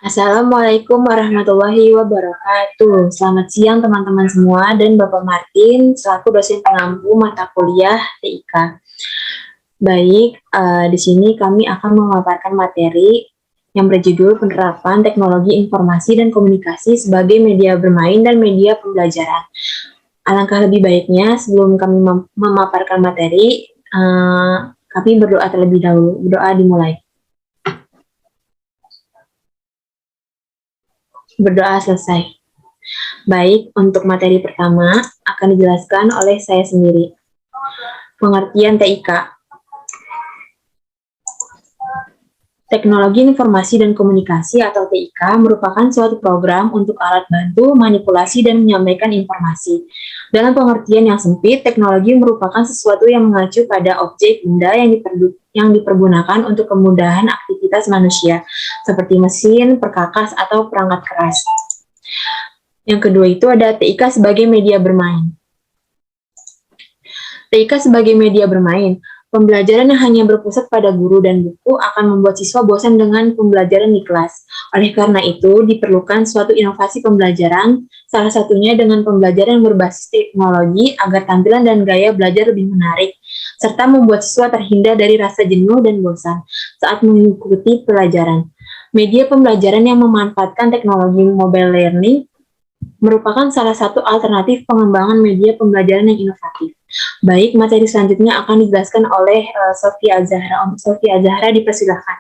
Assalamualaikum warahmatullahi wabarakatuh. Selamat siang teman-teman semua dan Bapak Martin selaku dosen pengampu mata kuliah TIK. Baik, di sini kami akan memaparkan materi yang berjudul penerapan teknologi informasi dan komunikasi sebagai media bermain dan media pembelajaran. Alangkah lebih baiknya sebelum kami memaparkan materi, kami berdoa terlebih dahulu. Berdoa dimulai. Berdoa selesai. Baik, untuk materi pertama akan dijelaskan oleh saya sendiri. Pengertian TIK. Teknologi Informasi dan Komunikasi atau TIK merupakan suatu program untuk alat bantu manipulasi dan menyampaikan informasi. Dalam pengertian yang sempit, teknologi merupakan sesuatu yang mengacu pada objek benda yang dipergunakan untuk kemudahan aktivitas manusia, seperti mesin, perkakas, atau perangkat keras. Yang kedua itu ada TIK sebagai media bermain. TIK sebagai media bermain. Pembelajaran yang hanya berpusat pada guru dan buku akan membuat siswa bosan dengan pembelajaran di kelas. Oleh karena itu, diperlukan suatu inovasi pembelajaran, salah satunya dengan pembelajaran yang berbasis teknologi agar tampilan dan gaya belajar lebih menarik, serta membuat siswa terhindar dari rasa jenuh dan bosan saat mengikuti pelajaran. Media pembelajaran yang memanfaatkan teknologi mobile learning merupakan salah satu alternatif pengembangan media pembelajaran yang inovatif. Baik, materi selanjutnya akan dijelaskan oleh Sofia Azahra. Untuk Sofia Azahra dipersilahkan.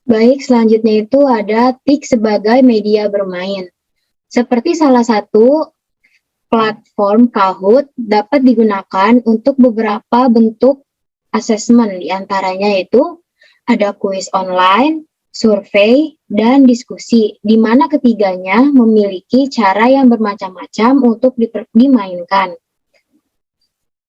Baik, selanjutnya itu ada TIK sebagai media bermain. Seperti salah satu platform Kahoot dapat digunakan untuk beberapa bentuk asesmen, diantaranya itu ada kuis online, survei, dan diskusi, di mana ketiganya memiliki cara yang bermacam-macam untuk dimainkan.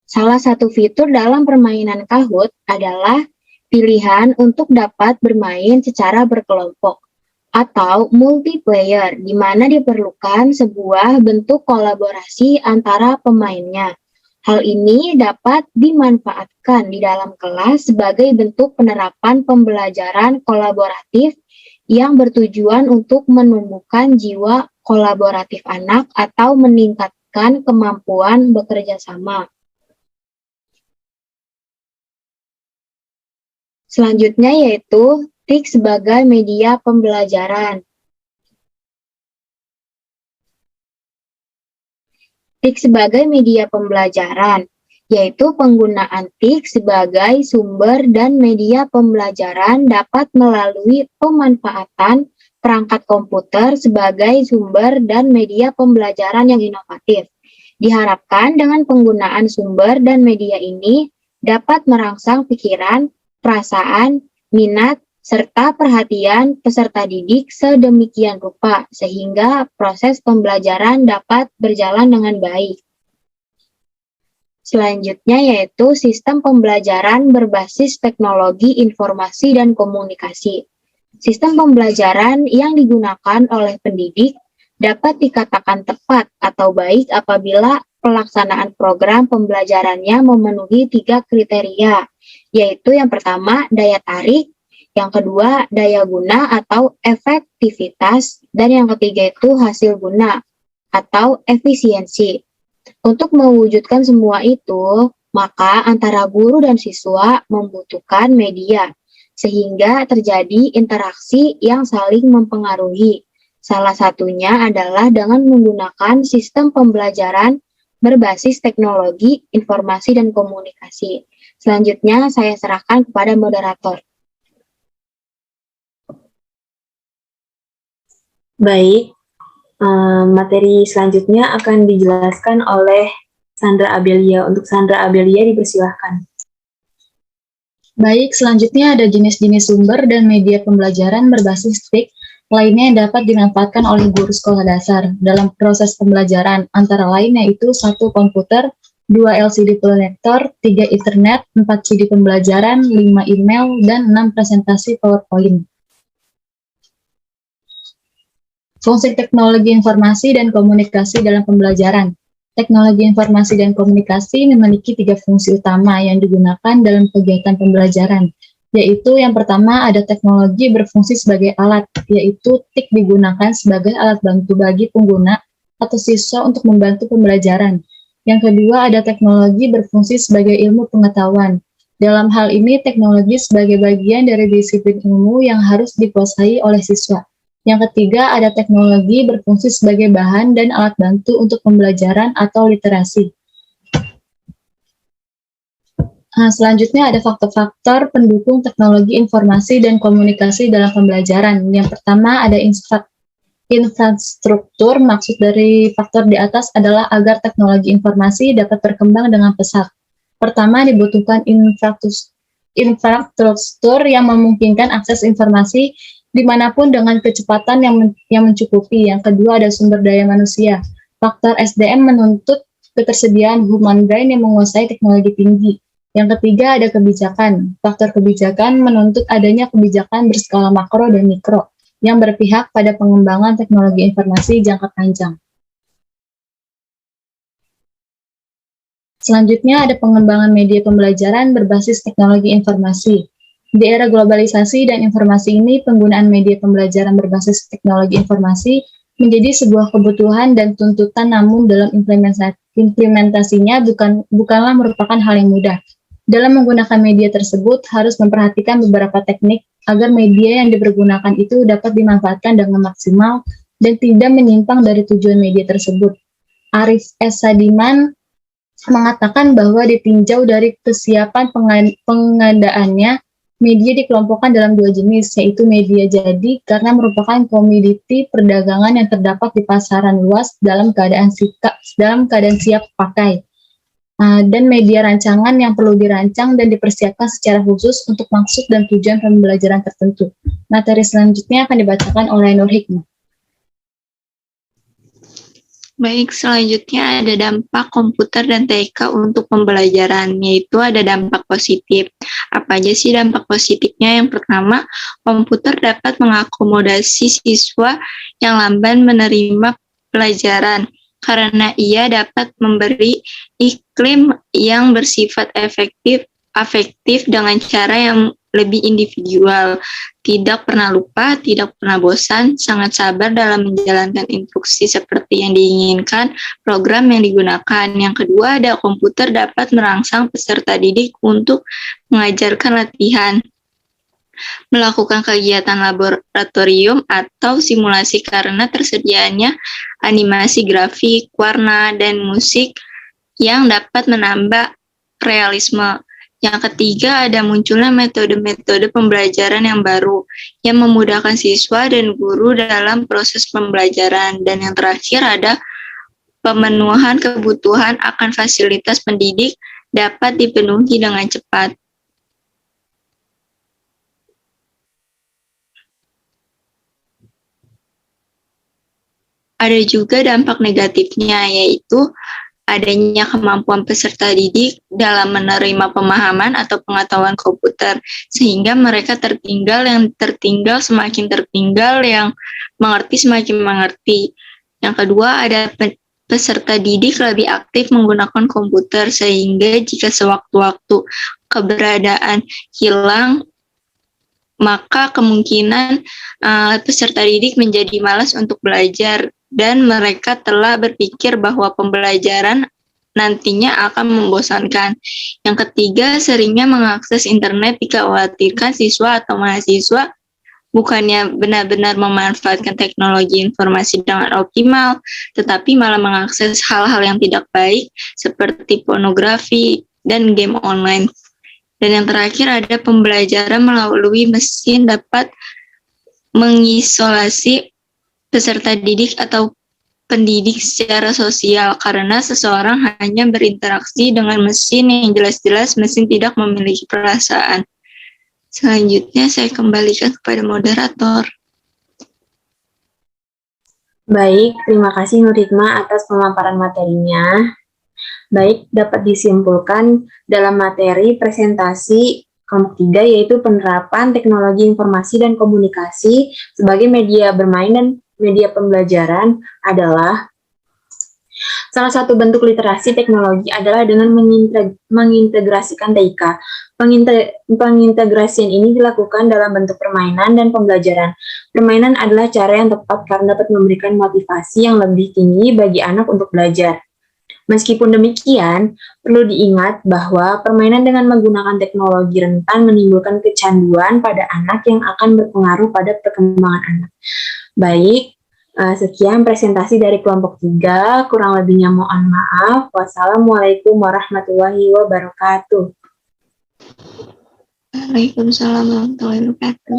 Salah satu fitur dalam permainan Kahoot adalah pilihan untuk dapat bermain secara berkelompok atau multiplayer, di mana diperlukan sebuah bentuk kolaborasi antara pemainnya. Hal ini dapat dimanfaatkan di dalam kelas sebagai bentuk penerapan pembelajaran kolaboratif yang bertujuan untuk menumbuhkan jiwa kolaboratif anak atau meningkatkan kemampuan bekerja sama. Selanjutnya yaitu TIK sebagai media pembelajaran. TIK sebagai media pembelajaran, yaitu penggunaan TIK sebagai sumber dan media pembelajaran dapat melalui pemanfaatan perangkat komputer sebagai sumber dan media pembelajaran yang inovatif. Diharapkan dengan penggunaan sumber dan media ini dapat merangsang pikiran, perasaan, minat, serta perhatian peserta didik sedemikian rupa sehingga proses pembelajaran dapat berjalan dengan baik. Selanjutnya yaitu sistem pembelajaran berbasis teknologi informasi dan komunikasi. Sistem pembelajaran yang digunakan oleh pendidik dapat dikatakan tepat atau baik apabila pelaksanaan program pembelajarannya memenuhi 3 kriteria, yaitu yang pertama daya tarik, yang kedua daya guna atau efektivitas, dan yang ketiga itu hasil guna atau efisiensi. Untuk mewujudkan semua itu, maka antara guru dan siswa membutuhkan media, sehingga terjadi interaksi yang saling mempengaruhi. Salah satunya adalah dengan menggunakan sistem pembelajaran berbasis teknologi informasi dan komunikasi. Selanjutnya saya serahkan kepada moderator. Baik, materi selanjutnya akan dijelaskan oleh Sandra Abelia. Untuk Sandra Abelia dipersilahkan. Baik, selanjutnya ada jenis-jenis sumber dan media pembelajaran berbasis TIK lainnya yang dapat dimanfaatkan oleh guru sekolah dasar dalam proses pembelajaran, antara lain yaitu 1 komputer, 2 LCD proyektor, 3 internet, 4 CD pembelajaran, 5 email, dan 6 presentasi PowerPoint. Fungsi teknologi informasi dan komunikasi dalam pembelajaran. Teknologi informasi dan komunikasi memiliki 3 fungsi utama yang digunakan dalam kegiatan pembelajaran, yaitu yang pertama ada teknologi berfungsi sebagai alat, yaitu TIK digunakan sebagai alat bantu bagi pengguna atau siswa untuk membantu pembelajaran. Yang kedua ada teknologi berfungsi sebagai ilmu pengetahuan. Dalam hal ini, teknologi sebagai bagian dari disiplin ilmu yang harus dikuasai oleh siswa. Yang ketiga, ada teknologi berfungsi sebagai bahan dan alat bantu untuk pembelajaran atau literasi. Selanjutnya ada faktor-faktor pendukung teknologi informasi dan komunikasi dalam pembelajaran. Yang pertama ada infrastruktur. Maksud dari faktor di atas adalah agar teknologi informasi dapat berkembang dengan pesat. Pertama, dibutuhkan infrastruktur yang memungkinkan akses informasi dimanapun dengan kecepatan yang mencukupi. Yang kedua, ada sumber daya manusia. Faktor SDM menuntut ketersediaan human brain yang menguasai teknologi tinggi. Yang ketiga, ada kebijakan. Faktor kebijakan menuntut adanya kebijakan berskala makro dan mikro yang berpihak pada pengembangan teknologi informasi jangka panjang. Selanjutnya ada pengembangan media pembelajaran berbasis teknologi informasi. Di era globalisasi dan informasi ini, penggunaan media pembelajaran berbasis teknologi informasi menjadi sebuah kebutuhan dan tuntutan, namun dalam implementasinya bukanlah merupakan hal yang mudah. Dalam menggunakan media tersebut, harus memperhatikan beberapa teknik agar media yang dipergunakan itu dapat dimanfaatkan dengan maksimal dan tidak menyimpang dari tujuan media tersebut. Arif S. Sadiman mengatakan bahwa ditinjau dari kesiapan pengadaannya, media dikelompokkan dalam dua jenis, yaitu media jadi karena merupakan komoditi perdagangan yang terdapat di pasaran luas dalam keadaan siap pakai, dan media rancangan yang perlu dirancang dan dipersiapkan secara khusus untuk maksud dan tujuan pembelajaran tertentu. Materi selanjutnya akan dibacakan oleh Nur Hikmah. Baik, selanjutnya ada dampak komputer dan TK untuk pembelajaran, yaitu ada dampak positif. Apa aja sih dampak positifnya? Yang pertama, komputer dapat mengakomodasi siswa yang lamban menerima pelajaran, karena ia dapat memberi iklim yang bersifat afektif dengan cara yang lebih individual, tidak pernah lupa, tidak pernah bosan, sangat sabar dalam menjalankan instruksi seperti yang diinginkan program yang digunakan. Yang kedua, ada komputer dapat merangsang peserta didik untuk mengajarkan latihan, melakukan kegiatan laboratorium atau simulasi karena tersedianya animasi grafik, warna, dan musik yang dapat menambah realisme. Yang ketiga, ada munculnya metode-metode pembelajaran yang baru yang memudahkan siswa dan guru dalam proses pembelajaran. Dan yang terakhir ada pemenuhan kebutuhan akan fasilitas pendidik dapat dipenuhi dengan cepat. Ada juga dampak negatifnya, yaitu adanya kemampuan peserta didik dalam menerima pemahaman atau pengetahuan komputer, sehingga mereka tertinggal semakin tertinggal, yang mengerti semakin mengerti. Yang kedua, ada peserta didik lebih aktif menggunakan komputer, sehingga jika sewaktu-waktu keberadaan hilang, maka kemungkinan peserta didik menjadi malas untuk belajar, dan mereka telah berpikir bahwa pembelajaran nantinya akan membosankan. Yang ketiga, seringnya mengakses internet dikhawatirkan siswa atau mahasiswa bukannya benar-benar memanfaatkan teknologi informasi dengan optimal, tetapi malah mengakses hal-hal yang tidak baik seperti pornografi dan game online. Dan yang terakhir, ada pembelajaran melalui mesin dapat mengisolasi peserta didik atau pendidik secara sosial, karena seseorang hanya berinteraksi dengan mesin yang jelas-jelas mesin tidak memiliki perasaan. Selanjutnya saya kembalikan kepada moderator. Baik, terima kasih Nur Hikmah atas pemaparan materinya. Baik, dapat disimpulkan dalam materi presentasi kelompok 3, yaitu penerapan teknologi informasi dan komunikasi sebagai media bermain dan media pembelajaran adalah Salah satu bentuk literasi teknologi adalah dengan mengintegrasikan TIK. Pengintegrasian ini dilakukan dalam bentuk permainan dan pembelajaran. Permainan adalah cara yang tepat karena dapat memberikan motivasi yang lebih tinggi bagi anak untuk belajar. Meskipun demikian, perlu diingat bahwa permainan dengan menggunakan teknologi rentan menimbulkan kecanduan pada anak yang akan berpengaruh pada perkembangan anak. Baik, sekian presentasi dari kelompok 3, kurang lebihnya mohon maaf. Wassalamualaikum warahmatullahi wabarakatuh. Waalaikumsalam warahmatullahi wabarakatuh.